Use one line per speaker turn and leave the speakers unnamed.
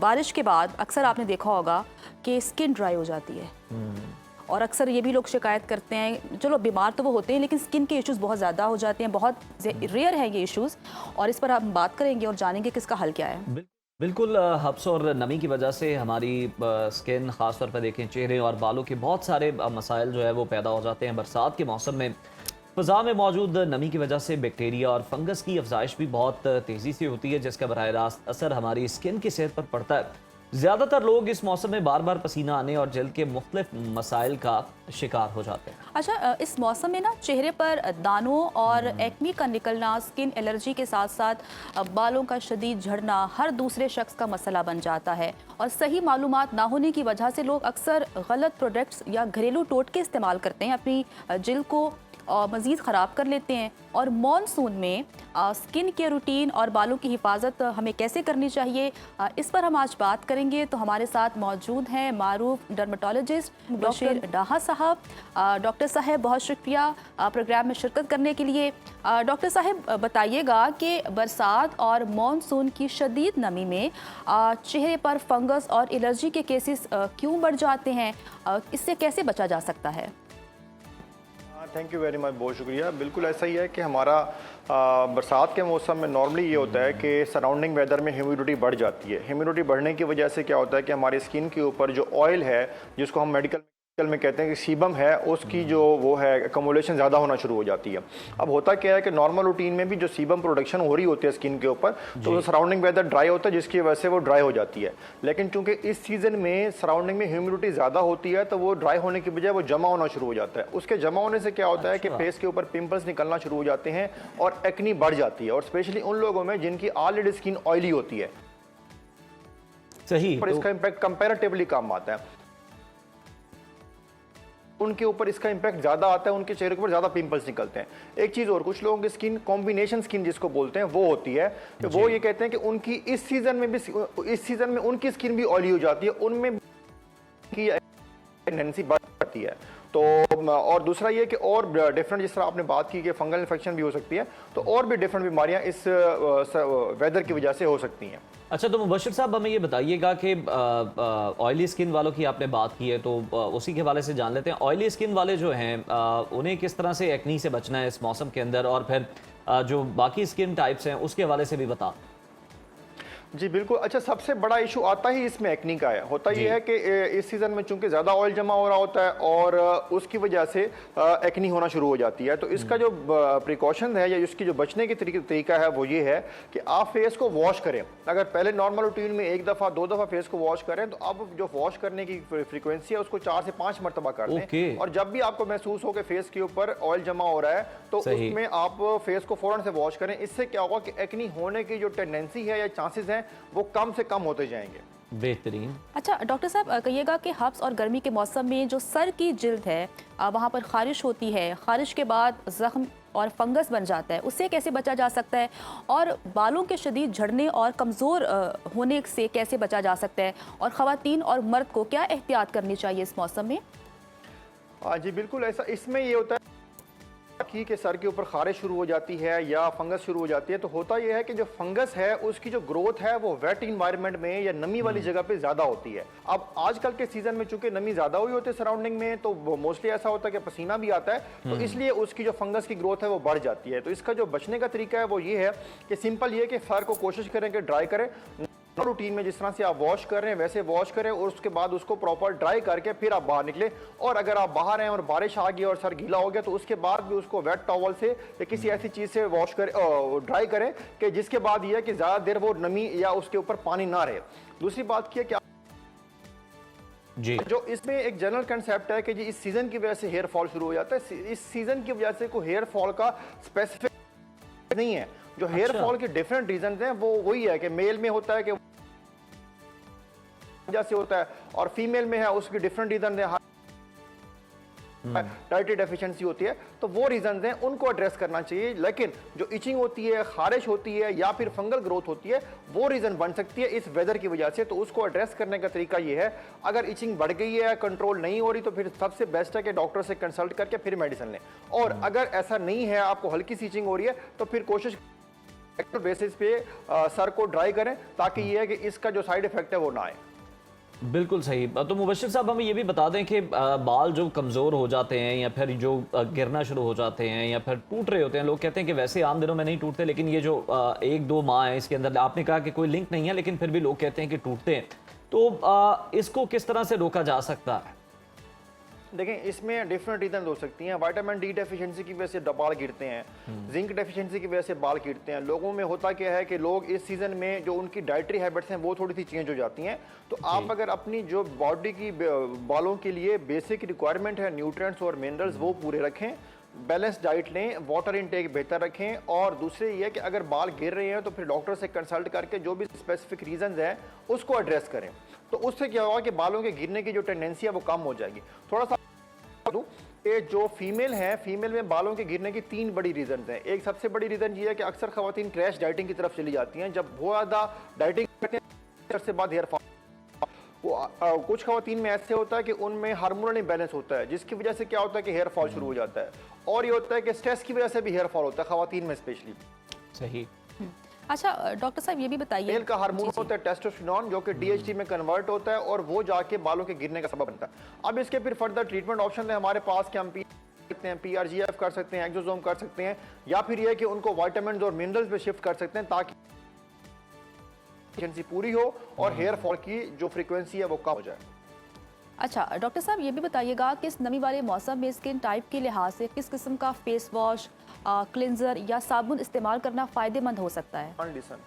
बारिश के बाद अक्सर आपने देखा होगा कि स्किन ड्राई हो जाती है और अक्सर ये भी लोग शिकायत करते हैं, चलो बीमार तो वो होते हैं लेकिन स्किन के इश्यूज़ बहुत ज़्यादा हो जाते हैं, बहुत रेयर है ये इश्यूज़, और इस पर हम बात करेंगे और जानेंगे कि इसका हल क्या है।
बिल्कुल हब्स और नमी की वजह से हमारी स्किन ख़ास तौर पर देखें चेहरे और बालों के बहुत सारे मसाइल जो है वो पैदा हो जाते हैं। बरसात के मौसम में फ़ज़ा में मौजूद नमी की वजह से बैक्टीरिया और फंगस की अफजाइश भी बहुत तेज़ी से होती है, जिसका बराह रास्त असर हमारी स्किन की सेहत पर पड़ता है। ज़्यादातर लोग इस मौसम में बार बार पसीना आने और जल्द के मुख्तलिफ मसाइल का शिकार हो जाते हैं।
अच्छा, इस मौसम में ना चेहरे पर दानों और एक्नी का निकलना, स्किन एलर्जी के साथ साथ बालों का शदीद झड़ना हर दूसरे शख्स का मसला बन जाता है, और सही मालूमात ना होने की वजह से लोग अक्सर गलत प्रोडक्ट्स या घरेलू टोटके इस्तेमाल करते हैं, अपनी जिल्द को मज़ीद ख़राब कर लेते हैं। और मॉनसून में स्किन केयर रूटीन और बालों की हिफाजत हमें कैसे करनी चाहिए, इस पर हम आज बात करेंगे। तो हमारे साथ मौजूद हैं मारूफ डर्मेटोलॉजिस्ट बशीर डाहा साहब। डॉक्टर साहब बहुत शुक्रिया प्रोग्राम में शिरकत करने के लिए। डॉक्टर साहब बताइएगा कि बरसात और मॉनसून की शदीद नमी में चेहरे पर फंगस और एलर्जी के केसेस क्यों बढ़ जाते हैं, इससे कैसे बचा जा सकता है?
थैंक यू वेरी मच, बहुत शुक्रिया। बिल्कुल ऐसा ही है कि हमारा बरसात के मौसम में नॉर्मली ये होता है कि सराउंडिंग वेदर में ह्यूमिडिटी बढ़ जाती है। ह्यूमिडिटी बढ़ने की वजह से क्या होता है कि हमारी स्किन के ऊपर जो ऑयल है, जिसको हम मेडिकल में कहते हैं कि सीबम है, उसकी जो वो है एकमुलेशन ज़्यादा होना शुरू हो जाती है। अब होता क्या है कि नॉर्मल रूटीन में भी जो सीबम प्रोडक्शन हो रही होती है स्किन के ऊपर, तो सराउंडिंग वेदर ड्राई होता है, जिसकी वजह से वो ड्राई हो जाती है। लेकिन चूंकि इस सीज़न में सराउंडिंग में ह्यूमिडिटी ज़्यादा होती है, तो वो ड्राई होने की बजाय वो जमा होना शुरू हो जाता है। उसके जमा होने से क्या होता है कि फेस के ऊपर पिंपल्स निकलना शुरू हो जाते हैं और एक्नी बढ़ जाती है, और स्पेशली उन लोगों में जिनकी ऑलरेडी स्किन ऑयली होती है।
सही,
पर इसका इम्पैक्ट कंपैरेटिवली कम आता है। उनके ऊपर इसका इम्पैक्ट ज़्यादा आता है, उनके चेहरे के ऊपर ज़्यादा पिंपल्स निकलते हैं। एक चीज़ और, कुछ लोगों की स्किन कॉम्बिनेशन स्किन जिसको बोलते हैं वो होती है कि वो ये कहते हैं कि उनकी इस सीज़न में उनकी स्किन भी ऑयली हो जाती है, उनमें की टेंडेंसी बढ़ती है। तो और दूसरा ये कि और डिफरेंट, जिस तरह आपने बात की कि फंगल इन्फेक्शन भी हो सकती है, तो और भी डिफरेंट बीमारियां इस वेदर की वजह से हो सकती हैं।
अच्छा, तो मुबशिर साहब हमें ये बताइएगा कि ऑयली स्किन वालों की आपने बात की है, तो उसी के हवाले से जान लेते हैं। ऑयली स्किन वाले जो हैं उन्हें किस तरह से एक्नी से बचना है इस मौसम के अंदर, और फिर जो बाकी स्किन टाइप्स हैं उसके हवाले से भी बता।
जी बिल्कुल। अच्छा, सबसे बड़ा इशू आता ही इसमें एक्नी का है। होता ये है कि इस सीज़न में चूंकि ज़्यादा ऑयल जमा हो रहा होता है और उसकी वजह से एक्नी होना शुरू हो जाती है। तो इसका जो प्रिकॉशन है या इसकी जो बचने की तरीका है वो ये है कि आप फेस को वॉश करें। अगर पहले नॉर्मल रूटीन में 1 दफ़ा 2 दफ़ा फेस को वॉश करें, तो अब जो वॉश करने की फ्रीक्वेंसी है उसको 4 से 5 मरतबा कर लें। और जब भी आपको महसूस हो कि फेस के ऊपर ऑयल जमा हो रहा है, तो उसमें आप फेस को फ़ौरन से वॉश करें। इससे क्या होगा कि एक्नी होने की जो टेंडेंसी है या चांसेस हैं वो कम से कम होते जाएंगे।
बेहतरीन।
अच्छा डॉक्टर साहब, कहिएगा कि हब्स और गर्मी के मौसम में जो सर की जिल्द है वहाँ पर खारिश होती है, खारिश के बाद जख्म और फंगस बन जाता है, उससे कैसे बचा जा सकता है? और बालों के शदीद झड़ने और कमज़ोर होने से कैसे बचा जा सकता है? और ख़वातीन और मर्द को क्या एहतियात करनी चाहिए इस मौसम में?
जी बिल्कुल, ऐसा इसमें ये होता है कि सर के ऊपर खारिश शुरू हो जाती है या फंगस शुरू हो जाती है। तो होता यह है कि जो फंगस है उसकी जो ग्रोथ है वो वेट इन्वायरमेंट में या नमी वाली जगह पे ज्यादा होती है। अब आजकल के सीजन में चूंकि नमी ज्यादा हुई होती है सराउंडिंग में, तो मोस्टली ऐसा होता है कि पसीना भी आता है, तो इसलिए उसकी जो फंगस की ग्रोथ है वो बढ़ जाती है। तो इसका जो बचने का तरीका है वो ये है कि सिंपल ये कि सर को कोशिश करें कि ड्राई करें। रूटीन में जिस तरह से आप वॉश कर रहे हैं वैसे वॉश करें, और उसके बाद उसको प्रॉपर ड्राई करके फिर आप बाहर निकले। और अगर आप बाहर हैं और बारिश आ गई और सर गीला हो गया, तो उसके बाद भी उसको वेट टॉवल से या किसी ऐसी चीज से वॉश करें, ड्राई करें कि जिसके बाद यह कि ज्यादा देर वो नमी या उसके ऊपर पानी ना रहे। दूसरी बात की है कि जो इसमें एक जनरल कंसेप्ट है कि जी इस सीजन की वजह से हेयर फॉल शुरू हो जाता है। इस सीजन की वजह से कोई हेयर फॉल का स्पेसिफिक नहीं है। जो हेयर फॉल के डिफरेंट रीजन हैं वो वही है कि मेल में होता है कि जैसे होता है, और फीमेल में है उसकी डिफरेंट रीजन है, डाइटरी डेफिशिएंसी होती है। तो वो रीजन हैं, उनको एड्रेस करना चाहिए। लेकिन जो इचिंग होती है, खारिश होती है या फिर फंगल ग्रोथ होती है, वो रीजन बन सकती है इस वेदर की वजह से। तो उसको एड्रेस करने का तरीका ये है, अगर इचिंग बढ़ गई है, कंट्रोल नहीं हो रही, तो फिर सबसे बेस्ट है कि डॉक्टर से कंसल्ट करके फिर मेडिसिन लें। और अगर ऐसा नहीं है, आपको हल्की सी इचिंग हो रही है, तो फिर कोशिश बेसिस पे सर को ड्राई करें, ताकि ये है कि इसका जो साइड इफेक्ट है वो ना आए।
बिल्कुल सही। तो मुबश्शिर साहब हमें ये भी बता दें कि बाल जो कमज़ोर हो जाते हैं या फिर जो गिरना शुरू हो जाते हैं या फिर टूट रहे होते हैं, लोग कहते हैं कि वैसे आम दिनों में नहीं टूटते, लेकिन ये जो 1-2 माह है इसके अंदर, आपने कहा कि कोई लिंक नहीं है, लेकिन फिर भी लोग कहते हैं कि टूटते हैं, तो इसको किस तरह से रोका जा सकता है?
देखें, इसमें डिफरेंट रीजन हो सकती हैं। विटामिन डी डेफिशिएंसी की वजह से बाल गिरते हैं, जिंक डेफिशिएंसी की वजह से बाल गिरते हैं। लोगों में होता क्या है कि लोग इस सीजन में जो उनकी डाइटरी हैबिट्स हैं वो थोड़ी सी चेंज हो जाती हैं। तो आप अगर अपनी जो बॉडी की बालों के लिए बेसिक रिक्वायरमेंट है, न्यूट्रिएंट्स और मिनरल्स, वो पूरे रखें, बैलेंस डाइट लें, वाटर इनटेक बेहतर रखें, और दूसरे ये कि अगर बाल गिर रहे हैं तो फिर डॉक्टर से कंसल्ट करके जो भी स्पेसिफिक रीजंस हैं उसको एड्रेस करें। तो उससे क्या होगा कि बालों के गिरने की जो टेंडेंसी है वो कम हो जाएगी। थोड़ा सा ये जो फीमेल है, फीमेल में बालों के गिरने की 3 बड़ी रीजन हैं। एक सबसे बड़ी रीजन ये है कि अक्सर खवातीन क्रैश डाइटिंग की तरफ चली जाती हैं। जब बहुत ज़्यादा डाइटिंग करते हैं से बाद हेयर फॉल, वो कुछ खवातीन में ऐसे होता है कि उनमें हार्मोनल इम्बैलेंस होता है, जिसकी वजह से क्या होता है कि हेयर फॉल शुरू हो जाता है। और ये होता है कि स्ट्रेस की वजह से भी हेयर फॉल होता है खवातीन में स्पेशली।
सही।
अच्छा डॉक्टर साहब ये भी बताइए,
मेल का हार्मोन होता है टेस्टोस्टेरोन, जो कि डीएचटी में कन्वर्ट होता है और वो जाके बालों के गिरने का सबब बनता है। अब इसके फिर फर्दर ट्रीटमेंट ऑप्शन है हमारे पास कि हम सकते हैं, पीआरजीएफ कर सकते हैं, एक्सोसोम कर सकते हैं, या फिर ये कि उनको विटामिन और मिनरल्स पे शिफ्ट कर सकते हैं ताकि एफिशिएंसी पूरी हो और हेयर फॉल की जो फ्रीक्वेंसी है वो कम हो जाए।
अच्छा डॉक्टर साहब ये भी बताइएगा कि इस नमी वाले मौसम में स्किन टाइप के लिहाज से किस किस्म का फेस वॉश, क्लिनजर या साबुन इस्तेमाल करना फ़ायदेमंद हो सकता है?
कंडीशन